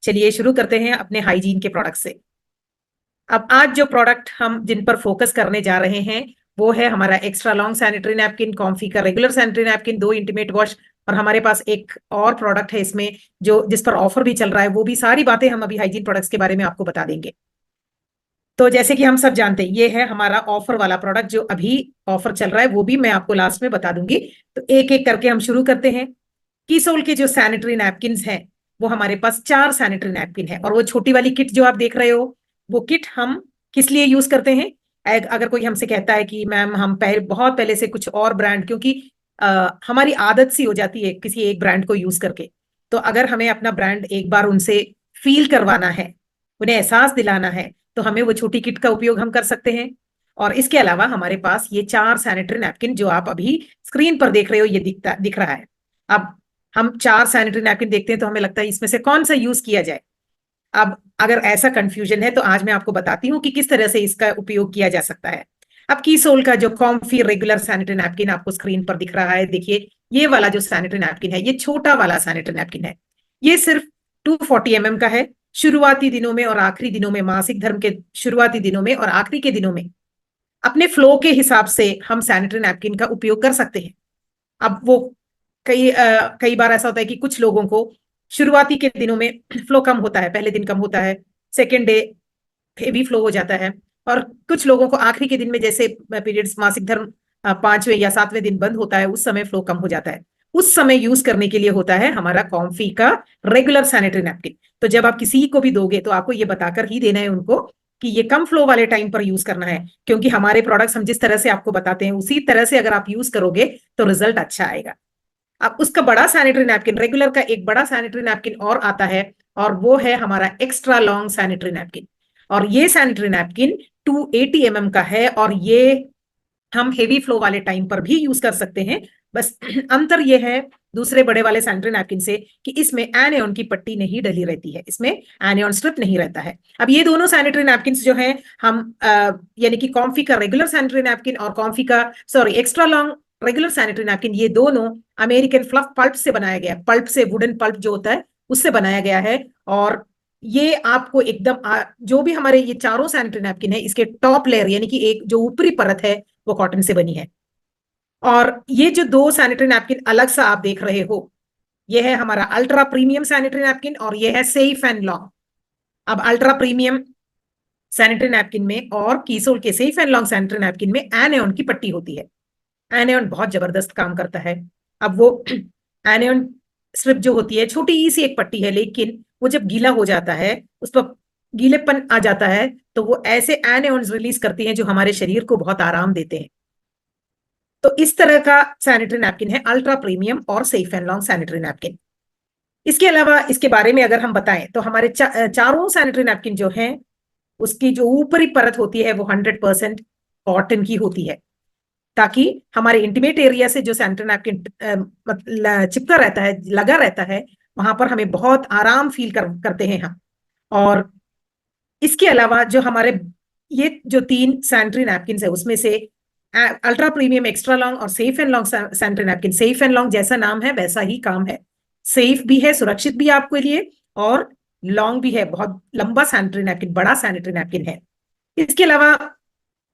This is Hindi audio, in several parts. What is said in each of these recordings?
चलिए शुरू करते हैं अपने हाइजीन के प्रोडक्ट से। अब आज जो प्रोडक्ट हम जिन पर फोकस करने जा रहे हैं वो है हमारा extra long sanitary napkin, comfy का regular sanitary napkin, 2 intimate wash, और हमारे पास एक और प्रोडक्ट है इसमें जो जिस पर ऑफर भी चल रहा है। वो भी सारी बातें हम अभी हाइजीन प्रोडक्ट्स के बारे में आपको बता देंगे। तो जैसे कि हम सब जानते हैं ये है हमारा ऑफर वाला प्रोडक्ट जो अभी ऑफर चल रहा है, वो भी मैं आपको लास्ट में बता दूंगी। तो एक एक करके हम शुरू करते हैं। कीसोल के जो सैनिटरी नैपकिन हैं वो हमारे पास 4 सैनिटरी नैपकिन है, और वो छोटी वाली किट जो आप देख रहे हो वो किट हम किस लिए यूज करते हैं। अगर कोई हमसे कहता है कि मैम हम बहुत पहले से कुछ और ब्रांड, क्योंकि हमारी आदत सी हो जाती है किसी एक ब्रांड को यूज करके, तो अगर हमें अपना ब्रांड एक बार उनसे फील करवाना है, उन्हें एहसास दिलाना है, तो हमें वो छोटी किट का उपयोग हम कर सकते हैं। और इसके अलावा हमारे पास ये 4 सैनिटरी नैपकिन जो आप अभी स्क्रीन पर देख रहे हो ये दिख रहा है। अब हम 4 सैनिटरी नैपकिन देखते हैं तो हमें लगता है इसमें से कौन सा यूज किया जाए। अब अगर ऐसा कंफ्यूजन है तो आज मैं आपको बताती हूँ कि किस तरह से इसका उपयोग किया जा सकता है। अब कीसोल का जो कॉम्फी रेगुलर सैनिटरी नैपकिन आपको स्क्रीन पर दिख रहा है, देखिए ये वाला जो सैनिटरी नैपकिन है ये छोटा वाला सैनिटरी नैपकिन है। ये सिर्फ 240 mm का है। शुरुआती दिनों में और आखिरी दिनों में, मासिक धर्म के शुरुआती दिनों में और आखिरी के दिनों में अपने फ्लो के हिसाब से हम सैनिटरी नैपकिन का उपयोग कर सकते हैं। अब वो कई बार ऐसा होता है कि कुछ लोगों को शुरुआती के दिनों में फ्लो कम होता है, पहले दिन कम होता है, सेकेंड डे हेवी फ्लो हो जाता है, और कुछ लोगों को आखिरी के दिन में जैसे पीरियड्स मासिक धर्म 5वें या 7वें दिन बंद होता है उस समय फ्लो कम हो जाता है। उस समय यूज करने के लिए होता है हमारा कॉम्फी का रेगुलर सैनिटरी नैपकिन। तो जब आप किसी को भी दोगे तो आपको ये बताकर ही देना है उनको कि ये कम फ्लो वाले टाइम पर यूज करना है, क्योंकि हमारे प्रोडक्ट्स हम जिस तरह से आपको बताते हैं उसी तरह से अगर आप यूज करोगे तो रिजल्ट अच्छा आएगा। अब उसका बड़ा सैनिटरी नैपकिन, रेगुलर का एक बड़ा सैनिटरी नैपकिन और आता है, और वो है हमारा एक्स्ट्रा लॉन्ग सैनिटरी नैपकिन। और ये सैनिटरी नैपकिन 280 mm का है, और ये हम हेवी फ्लो वाले टाइम पर भी यूज कर सकते हैं। बस अंतर ये है दूसरे बड़े वाले सैनिटरी नैपकिन से कि इसमें एनियन की पट्टी नहीं डली रहती है, इसमें एनियन स्ट्रिप नहीं रहता है। अब ये दोनों सैनिटरी नैपकिन जो हैं हम यानी कि कॉम्फी का रेगुलर सैनिटरी नैपकिन और कॉम्फी का extra long regular sanitary napkin, ये दोनों अमेरिकन फ्लफ पल्प से बनाया गया, पल्प से, वुडन पल्प जो होता है उससे बनाया गया है। और ये आपको एकदम जो भी हमारे ये चारों सैनिटरी नैपकिन है इसके टॉप लेयर यानी कि एक जो ऊपरी परत है वो कॉटन से बनी है। और ये जो 2 सैनिटरी नैपकिन अलग सा आप देख रहे हो ये है हमारा अल्ट्रा प्रीमियम सैनिटरी नैपकिन और ये है सेफ एंड लॉन्ग। अब अल्ट्रा प्रीमियम सैनिटरी नैपकिन में और कीसोल के safe and long sanitary napkin में एनियन की पट्टी होती है। एनियन बहुत जबरदस्त काम करता है। अब वो एनियन स्ट्रिप जो होती है छोटी सी एक पट्टी है, लेकिन वो जब गीला हो जाता है उस पर गीलेपन आ जाता है तो वो ऐसे एनियंस रिलीज करती हैं जो हमारे शरीर को बहुत आराम देते हैं। तो इस तरह का सैनिटरी नैपकिन है अल्ट्रा प्रीमियम और safe and long sanitary napkin. इसके अलावा इसके बारे में अगर हम बताएं तो हमारे चारों सैनिटरी नैपकिन जो हैं उसकी जो ऊपरी परत होती है वो 100% कॉटन की होती है, ताकि हमारे इंटीमेट एरिया से जो सैनिटरी नैपकिन चिपका रहता है, लगा रहता है, वहां पर हमें बहुत आराम फील करते हैं हम। और इसके अलावा जो हमारे ये जो 3 सैनिटरी नैपकिन है उसमें से अल्ट्रा प्रीमियम, एक्स्ट्रा लॉन्ग और safe and long sanitary napkin, safe and long जैसा नाम है वैसा ही काम है। सेफ भी है, सुरक्षित भी है आपके लिए, और लॉन्ग भी है, बहुत लंबा सैनिटरी नैपकिन, बड़ा सैनिटरी नैपकिन है। इसके अलावा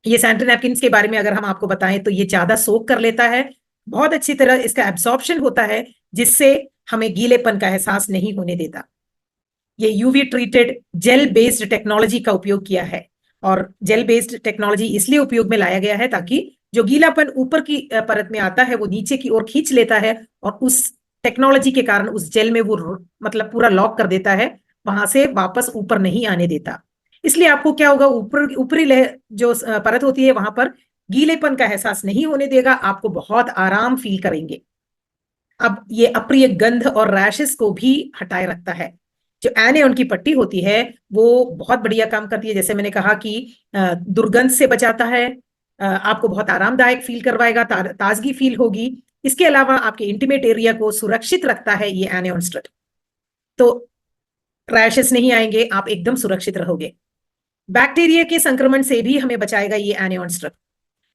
ये सैनिटरी नैपकिन के बारे में अगर हम आपको बताएं तो ये ज्यादा सोक कर लेता है, बहुत अच्छी तरह इसका एब्सॉर्प्शन होता है, जिससे हमें गीलेपन का एहसास नहीं होने देता। ये UV treated gel based technology का उपयोग किया है, और जेल बेस्ड टेक्नोलॉजी इसलिए उपयोग में लाया गया है ताकि जो गीलापन ऊपर की परत में आता है वो नीचे की ओर खींच लेता है, और उस टेक्नोलॉजी के कारण उस जेल में वो मतलब पूरा लॉक कर देता है, वहां से वापस ऊपर नहीं आने देता। इसलिए आपको क्या होगा, ऊपरी लेयर जो परत होती है वहां पर गीलेपन का एहसास नहीं होने देगा, आपको बहुत आराम फील करेंगे। अब ये अप्रिय गंध और रैशेस को भी हटाए रखता है। जो एनियन की पट्टी होती है वो बहुत बढ़िया काम करती है, जैसे मैंने कहा कि दुर्गंध से बचाता है, आपको बहुत आरामदायक फील करवाएगा, ताजगी फील होगी। इसके अलावा आपके इंटीमेट एरिया को सुरक्षित रखता है ये एनियन स्ट्रिप, तो रैशेस नहीं आएंगे, आप एकदम सुरक्षित रहोगे। बैक्टीरिया के संक्रमण से भी हमें बचाएगा ये एनियन स्ट्रिप,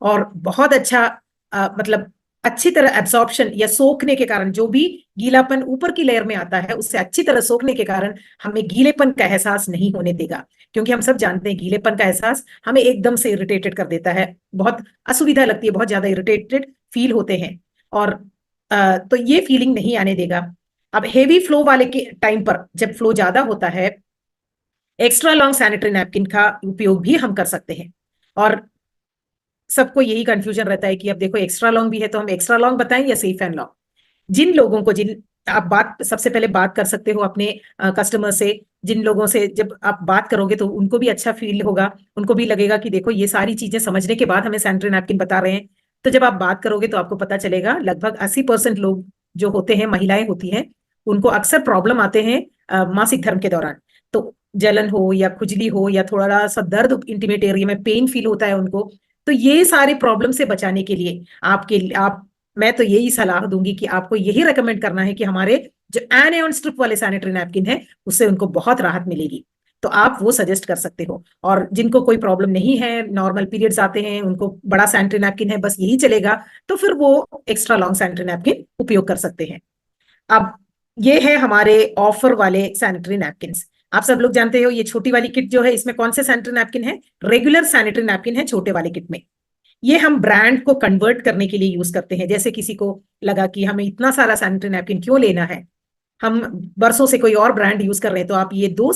और बहुत अच्छा मतलब अच्छी तरह एब्सॉर्प्शन या सोखने के कारण, जो भी गीलापन ऊपर की लेयर में आता है उससे अच्छी तरह सोखने के कारण हमें गीलेपन का एहसास नहीं होने देगा। क्योंकि हम सब जानते हैं गीलेपन का एहसास हमें एकदम से इरिटेटेड कर देता है, बहुत असुविधा लगती है, बहुत ज्यादा इरिटेटेड फील होते हैं। और तो ये फीलिंग नहीं आने देगा। अब हेवी फ्लो वाले के टाइम पर जब फ्लो ज्यादा होता है, एक्स्ट्रा लॉन्ग सैनिटरी नैपकिन का उपयोग भी हम कर सकते हैं। और सबको यही कंफ्यूजन रहता है कि अब देखो एक्स्ट्रा लॉन्ग भी है तो हम एक्स्ट्रा लॉन्ग बताएं या सेफ एंड लॉन्ग। जिन लोगों को, जिन आप बात सबसे पहले बात कर सकते हो अपने कस्टमर से, जिन लोगों से जब आप बात करोगे तो उनको भी अच्छा फील होगा, उनको भी लगेगा कि देखो ये सारी चीजें समझने के बाद हमें सैनिटरी नैपकिन बता रहे हैं। तो जब आप बात करोगे तो आपको पता चलेगा लगभग 80% लोग जो होते हैं, महिलाएं होती हैं, उनको अक्सर प्रॉब्लम आते हैं मासिक धर्म के दौरान। तो जलन हो या खुजली हो या थोड़ा सा दर्द इंटीमेट एरिया में पेन फील होता है उनको। तो ये सारे प्रॉब्लम से बचाने के लिए आप मैं तो यही सलाह दूंगी कि आपको यही रेकमेंड करना है कि हमारे जो एन स्ट्रिप वाले सैनिटरी नैपकिन है उससे उनको बहुत राहत मिलेगी। तो आप वो सजेस्ट कर सकते हो। और जिनको कोई प्रॉब्लम नहीं है, नॉर्मल पीरियड्स आते हैं, उनको बड़ा सैनिटरी नैपकिन है, बस यही चलेगा, तो फिर वो एक्स्ट्रा लॉन्ग सैनिटरी नैपकिन उपयोग कर सकते हैं। अब ये है हमारे ऑफर वाले सैनिटरी नैपकिन। आप सब लोग जानते हो ये छोटी वाली किट जो है, इसमें कौन से सैनिटरी नैपकिन है? रेगुलर सैनिटरी नैपकिन है छोटे वाले किट में। ये हम ब्रांड को कन्वर्ट करने के लिए यूज करते हैं। जैसे किसी को लगा कि हमें इतना सारा सैनिटरी नैपकिन क्यों लेना है, हम बरसों से कोई और ब्रांड यूज कर रहे हैं, तो आप ये दो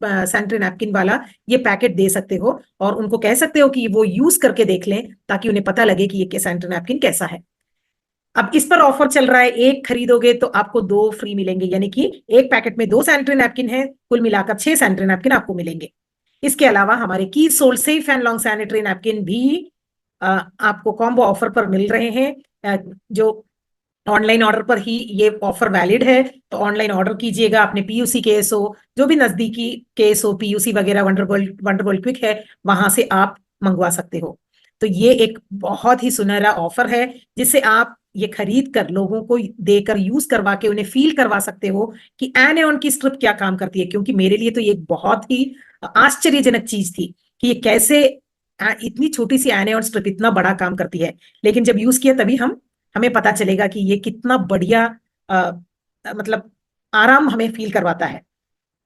सैनिटरी नैपकिन वाला ये पैकेट दे सकते हो और उनको कह सकते हो कि वो यूज करके देख लें, ताकि उन्हें पता लगे कि ये सैनिटरी नैपकिन कैसा है। अब इस पर ऑफर चल रहा है, एक खरीदोगे तो आपको दो फ्री मिलेंगे, यानी कि एक पैकेट में दो सैनिटरी नैपकिन है, कुल मिलाकर 6 सैनिटरी नैपकिन आपको मिलेंगे। इसके अलावा हमारे की सोल safe and long sanitary napkin भी आपको कॉम्बो ऑफर पर मिल रहे हैं। जो ऑनलाइन ऑर्डर पर ही ये ऑफर वैलिड है, तो ऑनलाइन ऑर्डर कीजिएगा अपने पीयूसी केएसओ, जो भी नजदीकी केएसओ पीयूसी वगैरह वंडरवर्ल्ड क्विक है, वहां से आप मंगवा सकते हो। तो ये एक बहुत ही सुनहरा ऑफर है, जिससे आप ये खरीद कर लोगों को देकर यूज करवा के उन्हें फील करवा सकते हो कि एनएऑन की स्ट्रिप क्या काम करती है। क्योंकि मेरे लिए तो ये एक बहुत ही आश्चर्यजनक चीज थी कि ये कैसे इतनी छोटी सी एनएऑन स्ट्रिप इतना बड़ा काम करती है। लेकिन जब यूज किया तभी हमें पता चलेगा कि ये कितना बढ़िया मतलब आराम हमें फील करवाता है।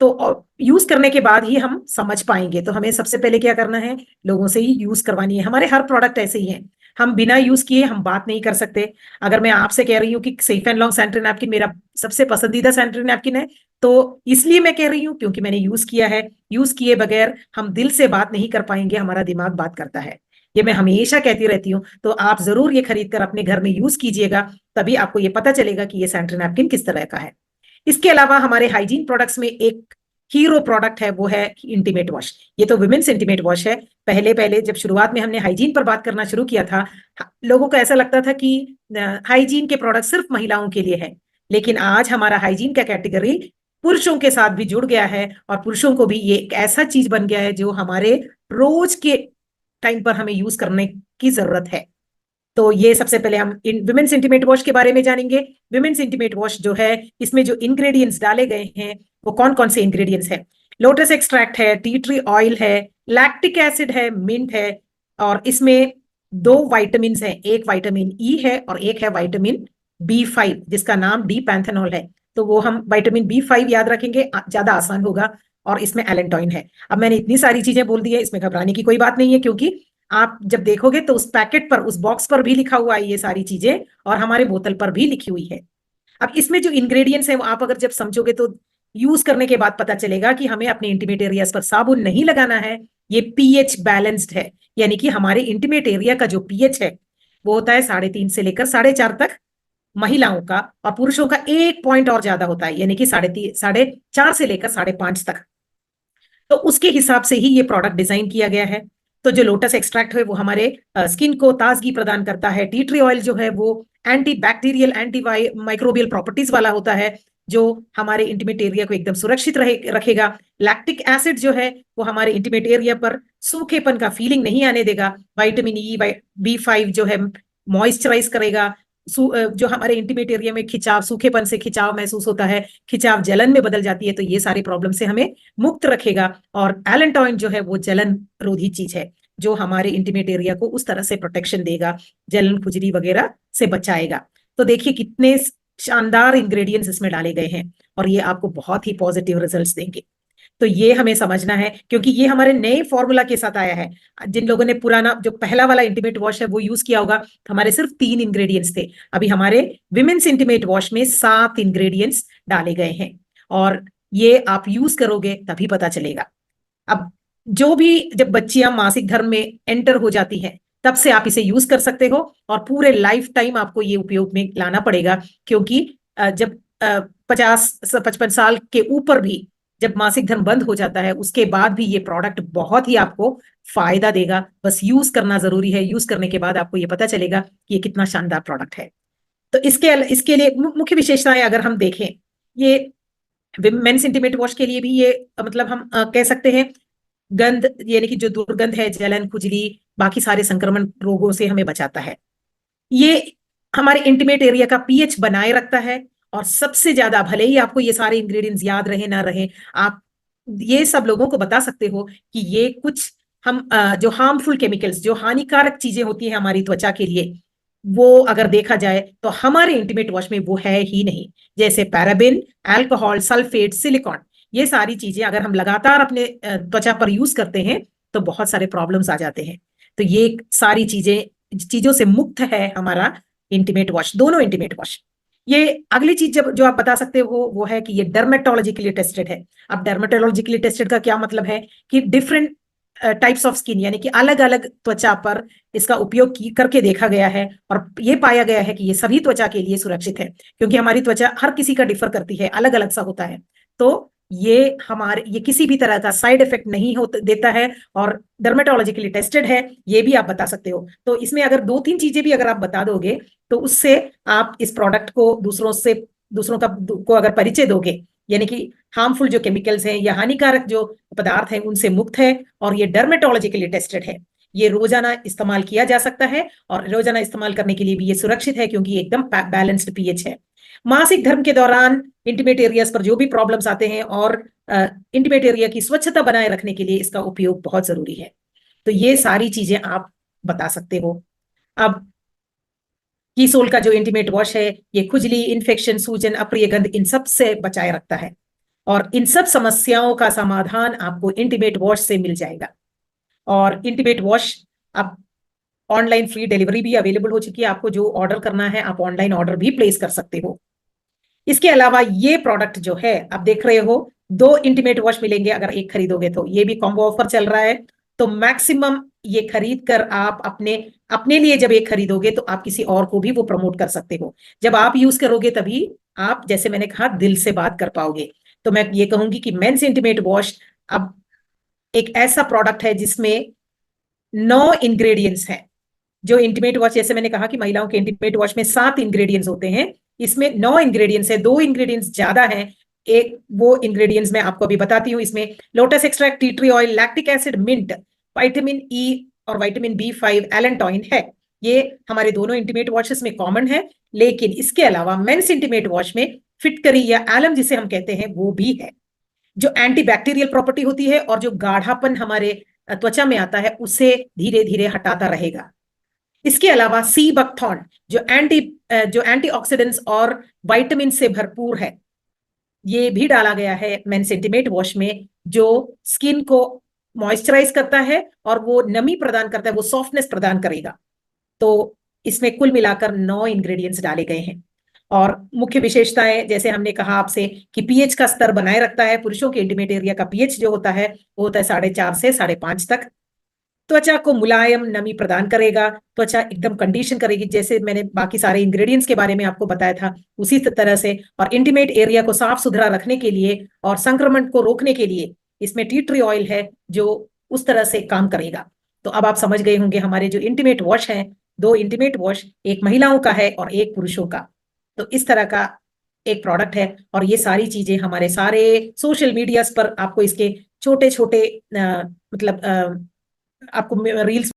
तो यूज करने के बाद ही हम समझ पाएंगे। तो हमें सबसे पहले क्या करना है, लोगों से ही यूज करवानी है। हमारे हर प्रोडक्ट ऐसे ही हैं, हम बिना यूज किए हम बात नहीं कर सकते। अगर मैं आपसे कह रही हूँ कि safe and long sanitary napkin मेरा सबसे पसंदीदा सैनिटरी नैपकिन है, तो इसलिए मैं कह रही हूँ क्योंकि मैंने यूज किया है। यूज किए बगैर हम दिल से बात नहीं कर पाएंगे, हमारा दिमाग बात करता है। ये मैं हमेशा कहती रहती हूँ। तो आप जरूर ये खरीद कर अपने घर में यूज कीजिएगा, तभी आपको ये पता चलेगा कि ये सैनिटरी नैपकिन किस तरह का है। इसके अलावा हमारे हाइजीन प्रोडक्ट्स में एक हीरो प्रोडक्ट है, वो है इंटीमेट वॉश। ये तो वुमेन्स इंटीमेट वॉश है। पहले पहले जब शुरुआत में हमने हाइजीन पर बात करना शुरू किया था, लोगों को ऐसा लगता था कि हाइजीन के प्रोडक्ट सिर्फ महिलाओं के लिए है। लेकिन आज हमारा हाइजीन का कैटेगरी पुरुषों के साथ भी जुड़ गया है, और पुरुषों को भी ये एक ऐसा चीज बन गया है जो हमारे रोज के टाइम पर हमें यूज करने की जरूरत है। तो ये सबसे पहले हम विमेन्स इंटीमेट वॉश के बारे में जानेंगे। विमेन्स इंटीमेट वॉश जो है, इसमें जो इंग्रेडिएंट्स डाले गए हैं वो कौन कौन से इंग्रेडिएंट्स हैं? लोटस एक्सट्रैक्ट है, टी ट्री ऑयल है, लैक्टिक एसिड है, मिंट है, और इसमें दो वाइटामिन हैं, एक वाइटामिन ई है और एक है वाइटामिन B5 जिसका नाम डी पैंथेनॉल है। तो वो हम वाइटामिन B5 याद रखेंगे, ज्यादा आसान होगा। और इसमें एलेंटॉइन है। अब मैंने इतनी सारी चीजें बोल दी है, इसमें घबराने की कोई बात नहीं है, क्योंकि आप जब देखोगे तो उस पैकेट पर, उस बॉक्स पर भी लिखा हुआ है ये सारी चीजें, और हमारे बोतल पर भी लिखी हुई है। अब इसमें जो इंग्रेडिएंट्स हैं वो आप अगर जब समझोगे तो यूज करने के बाद पता चलेगा कि हमें अपने इंटीमेट एरियाज पर साबुन नहीं लगाना है। ये पीएच बैलेंस्ड है, यानी कि हमारे इंटीमेट एरिया का जो पीएच है वो होता है 3.5 से लेकर 4.5 तक महिलाओं का, और पुरुषों का 1 पॉइंट और ज्यादा होता है, यानी कि 4.5 से लेकर 5.5 तक। तो उसके हिसाब से ही ये प्रोडक्ट डिजाइन किया गया है। तो जो लोटस एक्सट्रैक्ट है वो हमारे स्किन को ताजगी प्रदान करता है। टी ट्री ऑयल जो है वो anti bacterial, anti microbial properties वाला होता है, जो हमारे इंटीमेट एरिया को एकदम सुरक्षित रखेगा। लैक्टिक एसिड जो है वो हमारे इंटीमेट एरिया पर सूखेपन का फीलिंग नहीं आने देगा। वाइटामिन ई, B5 जो है मॉइस्चराइज करेगा। जो हमारे इंटीमेट एरिया में खिंचाव, सूखेपन से खिंचाव महसूस होता है, खिंचाव जलन में बदल जाती है, तो ये सारी प्रॉब्लम से हमें मुक्त रखेगा। और एलेंटॉइन जो है वो जलन रोधी चीज है, जो हमारे इंटीमेट एरिया को उस तरह से प्रोटेक्शन देगा, जलन खुजली वगैरह से बचाएगा। तो देखिए कितने शानदार इंग्रेडिएंट्स इसमें डाले गए हैं और ये आपको बहुत ही पॉजिटिव रिजल्ट्स देंगे। तो ये हमें समझना है, क्योंकि ये हमारे नए फॉर्मूला के साथ आया है। जिन लोगों ने पुराना जो पहला वाला इंटीमेट वॉश है वो यूज किया होगा, हमारे सिर्फ 3 इंग्रेडिएंट्स थे। अभी हमारे विमेन्स इंटीमेट वॉश में 7 इंग्रेडिएंट्स डाले गए हैं और ये आप यूज करोगे तभी पता चलेगा। अब जो भी जब बच्चियां मासिक धर्म में एंटर हो जाती हैं तब से आप इसे यूज कर सकते हो और पूरे लाइफ टाइम आपको ये उपयोग में लाना पड़ेगा, क्योंकि जब 50-55 साल के ऊपर भी जब मासिक धर्म बंद हो जाता है उसके बाद भी ये प्रोडक्ट बहुत ही आपको फायदा देगा। बस यूज करना जरूरी है, यूज करने के बाद आपको ये पता चलेगा कि ये कितना शानदार प्रोडक्ट है। तो इसके लिए मुख्य विशेषताएं अगर हम देखें, ये मेंस इंटीमेट वॉश के लिए भी ये मतलब हम कह सकते हैं गंध यानी कि जो दुर्गंध है, जलन खुजली, बाकी सारे संक्रमण रोगों से हमें बचाता है। ये हमारे इंटीमेट एरिया का पीएच बनाए रखता है और सबसे ज्यादा, भले ही आपको ये सारे इंग्रेडिएंट्स याद रहे ना रहे, आप ये सब लोगों को बता सकते हो कि ये कुछ हम जो हार्मफुल केमिकल्स, जो हानिकारक चीजें होती हैं हमारी त्वचा के लिए, वो अगर देखा जाए तो हमारे इंटीमेट वॉश में वो है ही नहीं। जैसे पैराबिन, अल्कोहल, सल्फेट, सिलिकॉन, ये सारी चीजें अगर हम लगातार अपने त्वचा पर यूज करते हैं तो बहुत सारे प्रॉब्लम्स आ जाते हैं। तो ये सारी चीजों से मुक्त है हमारा इंटीमेट वॉश, दोनों इंटीमेट वॉश। ये अगली चीज जब जो आप बता सकते हो वो है कि ये डर्मेटोलॉजिकली टेस्टेड है। अब डर्मेटोलॉजिकली टेस्टेड का क्या मतलब है कि डिफरेंट टाइप्स ऑफ स्किन, यानी कि अलग अलग त्वचा पर इसका उपयोग करके देखा गया है और ये पाया गया है कि ये सभी त्वचा के लिए सुरक्षित है, क्योंकि हमारी त्वचा हर किसी का डिफर करती है, अलग अलग सा होता है। तो ये किसी भी तरह का साइड इफेक्ट नहीं हो देता है और डर्मेटोलॉजिकली टेस्टेड है, ये भी आप बता सकते हो। तो इसमें अगर 2-3 चीजें भी अगर आप बता दोगे तो उससे आप इस प्रोडक्ट को दूसरों को अगर परिचय दोगे, यानी कि हार्मफुल जो केमिकल्स हैं या हानिकारक जो पदार्थ हैं उनसे मुक्त है और ये डर्मेटोलॉजिकली टेस्टेड है, ये रोजाना इस्तेमाल किया जा सकता है और रोजाना इस्तेमाल करने के लिए भी ये सुरक्षित है, क्योंकि एकदम बैलेंस्ड पीएच है। मासिक धर्म के दौरान इंटीमेट एरियाज पर जो भी प्रॉब्लम्स आते हैं और इंटीमेट एरिया की स्वच्छता बनाए रखने के लिए इसका उपयोग बहुत जरूरी है। तो ये सारी चीजें आप बता सकते हो। अब कीसोल का जो इंटीमेट वॉश है ये खुजली, इन्फेक्शन, सूजन, अप्रिय गंध, इन सब से बचाए रखता है और इन सब समस्याओं का समाधान आपको इंटीमेट वॉश से मिल जाएगा। और इंटीमेट वॉश अब ऑनलाइन फ्री डिलीवरी भी अवेलेबल हो चुकी है, आपको जो ऑर्डर करना है आप ऑनलाइन ऑर्डर भी प्लेस कर सकते हो। इसके अलावा ये प्रोडक्ट जो है आप देख रहे हो, 2 इंटीमेट वॉश मिलेंगे अगर एक खरीदोगे तो, ये भी कॉम्बो ऑफर चल रहा है। तो मैक्सिमम ये खरीद कर आप अपने लिए जब एक खरीदोगे तो आप किसी और को भी वो प्रमोट कर सकते हो। जब आप यूज करोगे तभी आप, जैसे मैंने कहा, दिल से बात कर पाओगे। तो मैं ये कहूंगी कि मेंस इंटीमेट वॉश अब एक ऐसा प्रोडक्ट है जिसमें 9 इंग्रेडिएंट्स हैं। जो इंटीमेट वॉश, जैसे मैंने कहा कि महिलाओं के इंटीमेट वॉश में 7 इंग्रेडिएंट्स होते हैं, इसमें 9 इंग्रेडिएंट्स है, 2 इंग्रेडिएंट्स ज्यादा हैं। एक वो इंग्रेडिएंट्स मैं आपको अभी बताती हूँ। इसमें lotus extract, tea tree oil, lactic acid, mint, vitamin E और विटामिन B5, एलेंटॉइन है। ये हमारे दोनों इंटीमेट वॉशेस में कॉमन है, लेकिन इसके अलावा मेंस इंटीमेट वॉश में फिटकरी या एलम जिसे हम कहते हैं वो भी है, जो एंटीबैक्टीरियल प्रॉपर्टी होती है और जो गाढ़ापन हमारे त्वचा में आता है उसे धीरे धीरे हटाता रहेगा। इसके अलावा सी बकथॉर्न जो एंटीऑक्सीडेंट्स और विटामिन से भरपूर है, ये भी डाला गया है मेंस इंटीमेट वॉश में, जो स्किन को मॉइस्चराइज करता है और वो नमी प्रदान करता है, वो सॉफ्टनेस प्रदान करेगा। तो इसमें कुल मिलाकर 9 इंग्रेडिएंट्स डाले गए हैं। और मुख्य विशेषताएं, जैसे हमने कहा आपसे कि पीएच का स्तर बनाए रखता है। पुरुषों के इंटीमेट एरिया का पीएच जो होता है वो होता है 4.5 से 5.5 तक। त्वचा को मुलायम नमी प्रदान करेगा, त्वचा एकदम कंडीशन करेगी, जैसे मैंने बाकी सारे इंग्रेडिएंट्स के बारे में आपको बताया था उसी तरह से। और इंटीमेट एरिया को साफ सुथरा रखने के लिए और संक्रमण को रोकने के लिए इसमें टी ट्री ऑयल है जो उस तरह से काम करेगा। तो अब आप समझ गए होंगे हमारे जो इंटीमेट वॉश है, 2 इंटीमेट वॉश, एक महिलाओं का है और एक पुरुषों का। तो इस तरह का एक प्रोडक्ट है और ये सारी चीजें हमारे सारे सोशल मीडियाज पर आपको इसके छोटे छोटे मतलब आपको रील्स